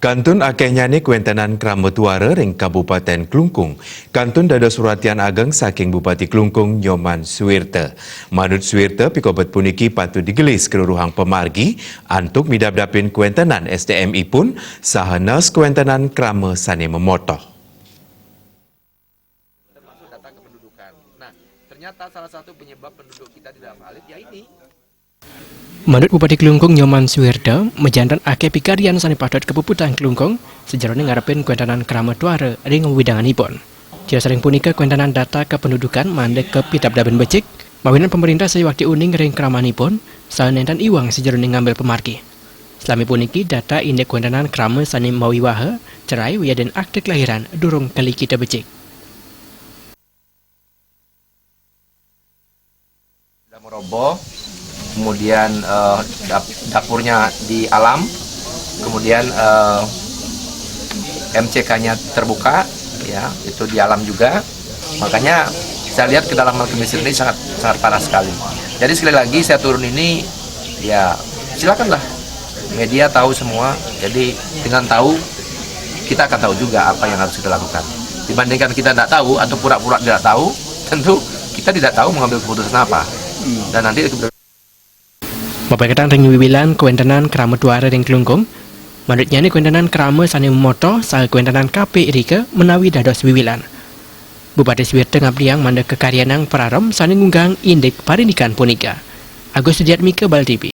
Kantun akeh nyane kuentenan Krametuara ring Kabupaten Klungkung. Kantun dados suratian ageng saking Bupati Klungkung Nyoman Suwirte. Manut Suwirte pikobet puniki patut digelis keluruhang pemargi antuk midap-dapin kuentenan SDMI pun sahanas kuentenan Krame sane memotoh. Termasuk data kependudukan. Nah, ternyata salah satu penyebab penduduk kita tidak valid ya ini. Menurut Bupati Klungkung Nyoman Suwirte, mejantan akeh pikarian sane padot kepuputan Klungkung sejarone ngarepin kuentenan Krametuara ring widanganipun. Sering punika kuentenan data kependudukan mandek ke pitap-daben becik, mawinan pemerintah sewakti uning ring kramanipun saenentan iwang sejarone ngambil pemargi. Selami puniki data indek kuentenan krame sane mawiwaha cerai wiyaden akte kelahiran durung kali kita becik. Sudah meroboh, kemudian dapurnya di alam, kemudian MCK-nya terbuka, ya itu di alam juga. Makanya saya lihat kedalaman kemiskinan ini sangat parah sekali. Jadi sekali lagi saya turun ini, ya silakanlah media tahu semua. Jadi dengan tahu kita akan tahu juga apa yang harus kita lakukan. Dibandingkan kita tidak tahu atau pura-pura tidak tahu, tentu kita tidak tahu mengambil keputusan apa. Dan nanti Mapaketang ring wiwilan kuentenan Krametuara ring Klungkung, menurutnya ini kuentenan Krame sane memoto saha kuentenan KP Irike menawi dados wiwilan. Bupati Suwirte ngabriang mandek kekaryanang Prarom sane ngunggang indek parindikan punika. Agus Sudiatmike Bal TV.